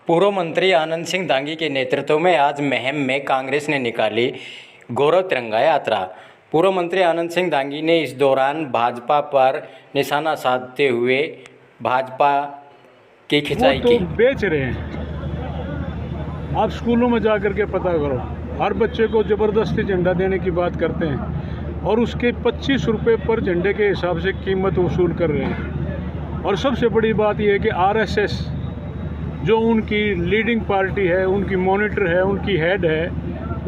पूर्व मंत्री आनंद सिंह दांगी के नेतृत्व में आज महम में कांग्रेस ने निकाली गौरव तिरंगा यात्रा। पूर्व मंत्री आनंद सिंह दांगी ने इस दौरान भाजपा पर निशाना साधते हुए भाजपा की खिंचाई की। बेच रहे हैं, आप स्कूलों में जा करके पता करो, हर बच्चे को ज़बरदस्ती झंडा देने की बात करते हैं और उसके 25 रुपये पर झंडे के हिसाब से कीमत वसूल कर रहे हैं। और सबसे बड़ी बात यह है कि आरएसएस जो उनकी लीडिंग पार्टी है, उनकी मॉनिटर है, उनकी हेड है,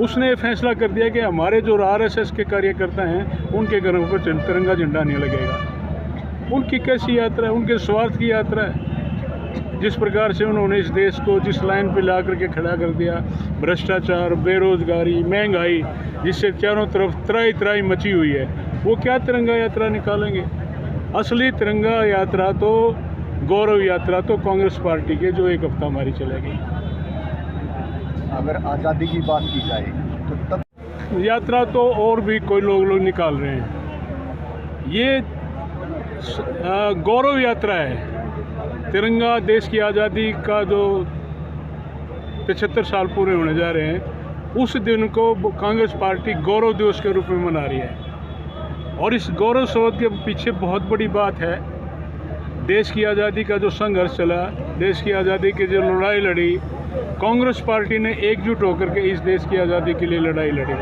उसने फैसला कर दिया कि हमारे जो आरएसएस के कार्यकर्ता हैं उनके घरों पर तिरंगा झंडा नहीं लगेगा। उनकी कैसी यात्रा है, उनके स्वार्थ की यात्रा है। जिस प्रकार से उन्होंने इस देश को जिस लाइन पे ला करके खड़ा कर दिया, भ्रष्टाचार, बेरोजगारी, महंगाई, जिससे चारों तरफ त्राई त्राई मची हुई है, वो क्या तिरंगा यात्रा निकालेंगे? असली तिरंगा यात्रा तो, गौरव यात्रा तो कांग्रेस पार्टी के जो एक हफ्ता हमारी चलेगी। अगर आज़ादी की बात की जाए तो तब यात्रा तो और भी कोई लोग निकाल रहे हैं। ये गौरव यात्रा है। तिरंगा देश की आज़ादी का जो 75 साल पूरे होने जा रहे हैं, उस दिन को कांग्रेस पार्टी गौरव दिवस के रूप में मना रही है। और इस गौरव शोध के पीछे बहुत बड़ी बात है। देश की आज़ादी का जो संघर्ष चला, देश की आज़ादी की जो लड़ाई लड़ी, कांग्रेस पार्टी ने एकजुट होकर के इस देश की आज़ादी के लिए लड़ाई लड़ी।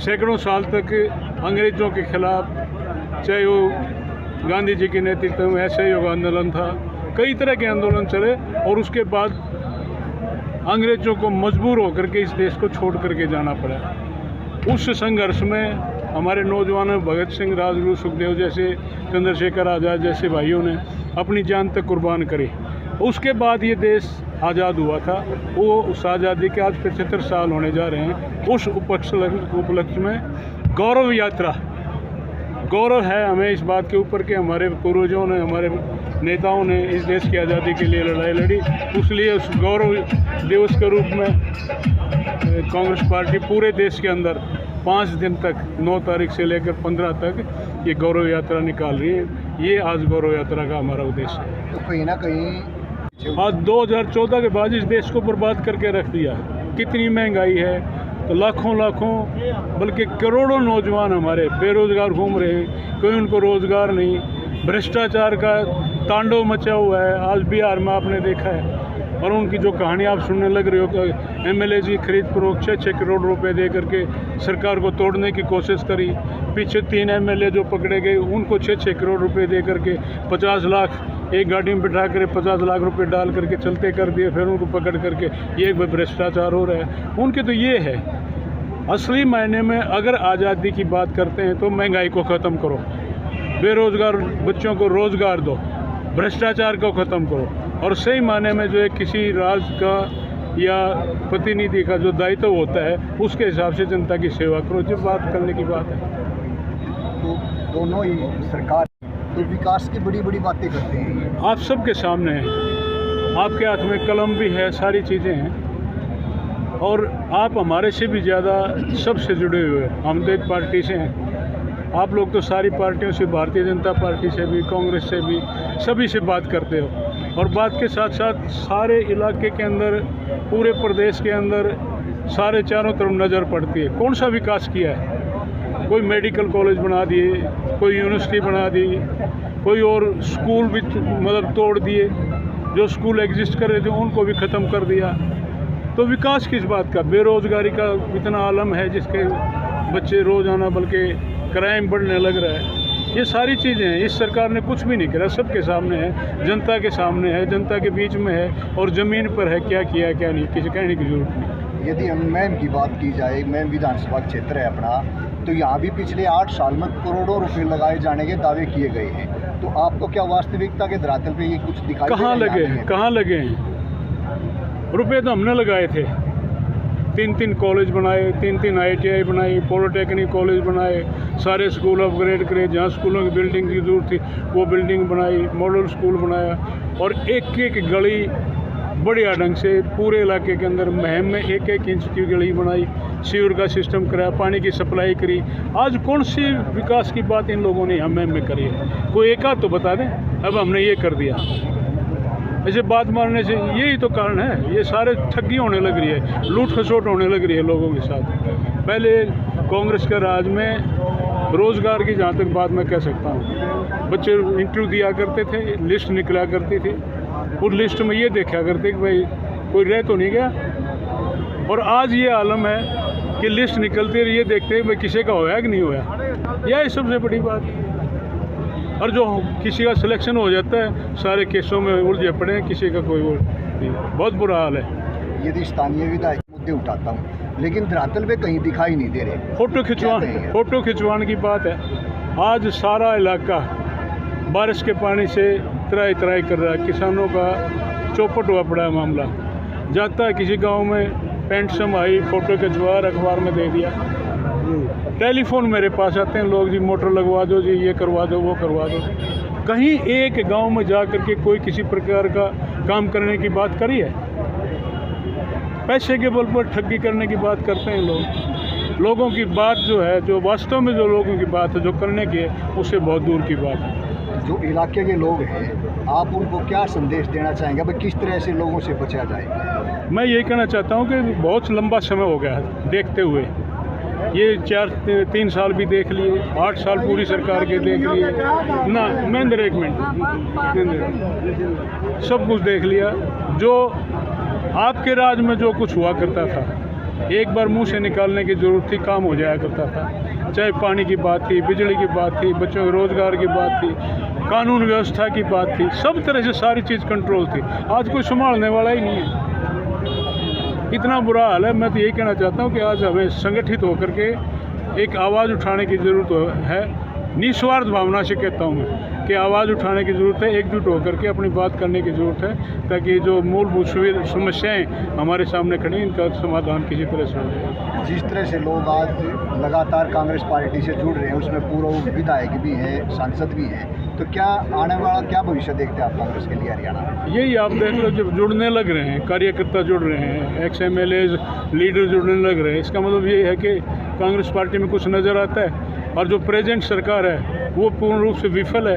सैकड़ों साल तक अंग्रेज़ों के खिलाफ, चाहे वो गांधी जी के नेतृत्व में असहयोग आंदोलन था, कई तरह के आंदोलन चले और उसके बाद अंग्रेज़ों को मजबूर होकर के इस देश को छोड़ करके जाना पड़ा। उस संघर्ष में हमारे नौजवानों, भगत सिंह, राजगुरु, सुखदेव जैसे, चंद्रशेखर आज़ाद जैसे भाइयों ने अपनी जान तक कुर्बान करी। उसके बाद ये देश आज़ाद हुआ था। वो उस आज़ादी के आज 75 साल होने जा रहे हैं। उस उपलक्ष्य में गौरव यात्रा, गौरव है हमें इस बात के ऊपर कि हमारे पूर्वजों ने, हमारे नेताओं ने इस देश की आज़ादी के लिए लड़ाई लड़ी। इसलिए उस गौरव दिवस के रूप में कांग्रेस पार्टी पूरे देश के अंदर 5 दिन तक, 9 तारीख से लेकर 15 तक ये गौरव यात्रा निकाल रही है। ये आज गौरव यात्रा का हमारा उद्देश्य है। तो कहीं ना कहीं आज 2014 के बाद इस देश को बर्बाद करके रख दिया। कितनी महंगाई है, तो लाखों बल्कि करोड़ों नौजवान हमारे बेरोजगार घूम रहे हैं, कोई उनको रोज़गार नहीं। भ्रष्टाचार का तांडव मचा हुआ है। आज बिहार में आपने देखा है, और उनकी जो कहानी आप सुनने लग रहे हो कि एमएलए जी खरीद फरोख्त 6-6 करोड़ रुपए दे करके सरकार को तोड़ने की कोशिश करी। पीछे 3 एमएलए जो पकड़े गए, उनको 6-6 करोड़ रुपए दे करके 50 लाख एक गाड़ी में बिठा कर 50 लाख रुपए डाल करके चलते कर दिए। फिर उनको पकड़ करके ये भ्रष्टाचार हो रहा है। उनके तो ये है। असली मायने में अगर आज़ादी की बात करते हैं तो महंगाई को ख़त्म करो, बेरोज़गार बच्चों को रोज़गार दो, भ्रष्टाचार को ख़त्म करो, और सही मायने में जो है किसी राज्य का या प्रतिनिधि का जो दायित्व होता है उसके हिसाब से जनता की सेवा करो। जो बात करने की बात है, तो दोनों ही सरकार तो विकास की बड़ी बड़ी बातें करते हैं। आप सबके सामने है, आपके हाथ में कलम भी है, सारी चीज़ें हैं, और आप हमारे से भी ज़्यादा सबसे जुड़े हुए हैं। हम तो एक पार्टी से हैं, आप लोग तो सारी पार्टियों से, भारतीय जनता पार्टी से भी, कांग्रेस से भी, सभी से बात करते हो। और बात के साथ साथ सारे इलाके के अंदर, पूरे प्रदेश के अंदर, सारे चारों तरफ नज़र पड़ती है। कौन सा विकास किया है? कोई मेडिकल कॉलेज बना दिए, कोई यूनिवर्सिटी बना दी, कोई और स्कूल भी मतलब तोड़ दिए। जो स्कूल एग्जिस्ट कर रहे थे उनको भी ख़त्म कर दिया। तो विकास किस बात का? बेरोज़गारी का इतना आलम है जिसके बच्चे रोज़ाना बल्कि क्राइम बढ़ने लग रहा है। ये सारी चीज़ें हैं। इस सरकार ने कुछ भी नहीं करा, सबके सामने है, जनता के सामने है, जनता के बीच में है, और ज़मीन पर है क्या किया क्या नहीं, किसी कहने की जरूरत नहीं। यदि हम मैम की बात की जाए, मैम विधानसभा क्षेत्र है अपना, तो यहाँ भी पिछले 8 साल में करोड़ों रुपए लगाए जाने के दावे किए गए हैं। तो आपको क्या वास्तविकता के धरातल पे ये कुछ दिखाई कहाँ लगे हैं? कहाँ लगे हैं? रुपये तो हमने लगाए थे। 3-3 कॉलेज बनाए, 3-3 ITI बनाई, पॉलिटेक्निक कॉलेज बनाए, सारे स्कूल अपग्रेड करे, जहाँ स्कूलों की बिल्डिंग की जरूरत थी वो बिल्डिंग बनाई, मॉडल स्कूल बनाया, और एक एक गली बढ़िया ढंग से पूरे इलाके के अंदर महम में 1-1 इंच की गली बनाई, सीवर का सिस्टम कराया, पानी की सप्लाई करी। आज कौन सी विकास की बात इन लोगों ने महम में करी है? कोई एक आध तो बता दें। अब हमने ये कर दिया। ऐसे बात मारने से यही तो कारण है। ये सारे ठगी होने लग रही है, लूट खसोट होने लग रही है लोगों के साथ। पहले कांग्रेस के राज में रोज़गार की जहाँ तक बात मैं कह सकता हूँ, बच्चे इंटरव्यू दिया करते थे, लिस्ट निकला करती थी, उस लिस्ट में ये देखा करते कि भाई कोई रह तो नहीं गया। और आज ये आलम है कि लिस्ट निकलती है, ये देखते हैं भाई किसी का होया कि नहीं होया। यह सबसे बड़ी बात है। और जो किसी का सिलेक्शन हो जाता है, सारे केसों में उलझे पड़े हैं, किसी का कोई वो नहीं। बहुत बुरा हाल है। यदि स्थानीय विधायक मुद्दे उठाता हूँ, लेकिन धरातल पे कहीं दिखाई नहीं दे रहे। फोटो खिंचवाने की बात है। आज सारा इलाका बारिश के पानी से त्राई त्राई कर रहा है, किसानों का चौपट हुआ पड़ा है मामला। जाता है किसी गांव में, पेंट समाई, फोटो खिंचवा, अखबार में दे दिया। टेलीफोन मेरे पास आते हैं लोग, जी मोटर लगवा दो, जी ये करवा दो, वो करवा दो। कहीं एक गांव में जा कर के कोई किसी प्रकार का काम करने की बात करी है? पैसे के बल पर ठगी करने की बात करते हैं लोग। लोगों की बात जो है, जो वास्तव में जो लोगों की बात है, जो करने की है, उससे बहुत दूर की बात है। जो इलाके के लोग हैं, आप उनको क्या संदेश देना चाहेंगे? भाई किस तरह से लोगों से बचा जाए? मैं यही कहना चाहता हूँ कि बहुत लंबा समय हो गया है देखते हुए। ये 3 साल भी देख लिए, 8 साल पूरी सरकार के देख लिए ना। महेंद्र एक मिनट, सब कुछ देख लिया। जो आपके राज में जो कुछ हुआ करता था, एक बार मुंह से निकालने की ज़रूरत थी, काम हो जाया करता था। चाहे पानी की बात थी, बिजली की बात थी, बच्चों के रोज़गार की बात थी, कानून व्यवस्था की बात थी, सब तरह से सारी चीज़ कंट्रोल थी। आज कोई संभालने वाला ही नहीं है। इतना बुरा हाल है। मैं तो यही कहना चाहता हूँ कि आज हमें संगठित होकर के एक आवाज़ उठाने की ज़रूरत है। निस्वार्थ भावना से कहता हूँ मैं कि आवाज़ उठाने की ज़रूरत है, एकजुट होकर के अपनी बात करने की ज़रूरत है, ताकि जो मूलभूत समस्याएं हमारे सामने खड़ी हैं, इनका समाधान किसी तरह से हो जाए। जिस तरह से लोग आज लगातार कांग्रेस पार्टी से जुड़ रहे हैं, उसमें पूर्व विधायक भी हैं, सांसद भी हैं, तो क्या आने वाला क्या भविष्य देखते हैं आप कांग्रेस के लिए हरियाणा में? यही आप देख लो, जब जुड़ने लग रहे हैं, कार्यकर्ता जुड़ रहे हैं, XMLAs लीडर जुड़ने लग रहे हैं, इसका मतलब ये है कि कांग्रेस पार्टी में कुछ नज़र आता है। और जो प्रेजेंट सरकार है वो पूर्ण रूप से विफल है।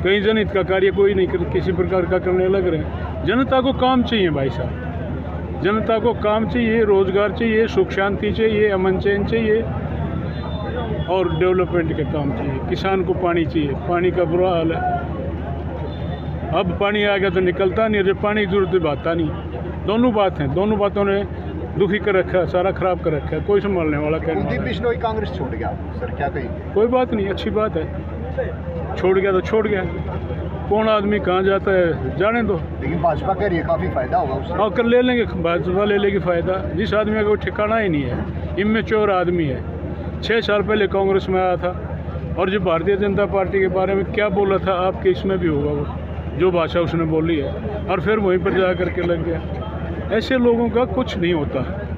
कहीं जनहित का कार्य कोई नहीं किसी प्रकार का करने लग रहे हैं। जनता को काम चाहिए भाई साहब, जनता को काम चाहिए, रोज़गार चाहिए, सुख शांति चाहिए, अमन चैन चाहिए और डेवलपमेंट के काम चाहिए। किसान को पानी चाहिए, पानी का बुरा हाल है। अब पानी आ गया तो निकलता नहीं, जब पानी की जरूरत आता नहीं। दोनों बात हैं, दोनों बातों ने दुखी कर रखा है, सारा खराब कर रखा है। कोई संभालने वाला कुलदीप बिश्नोई कांग्रेस छोड़ गया सर, क्या कहेंगे? कोई बात नहीं, अच्छी बात है। छोड़ गया तो छोड़ गया, कौन आदमी कहाँ जाता है जाने दो। लेकिन भाजपा कह रही है काफ़ी फायदा होगा उससे। हाँ, कर ले लेंगे, भाजपा ले लेगी फ़ायदा। जिस आदमी का कोई ठिकाना ही नहीं है, इमेच्योर आदमी है। 6 साल पहले कांग्रेस में आया था और जो भारतीय जनता पार्टी के बारे में क्या बोला था, आपके इसमें भी होगा वो, जो भाषा उसने बोली है, और फिर वहीं पर जा कर के लग गया। ऐसे लोगों का कुछ नहीं होता।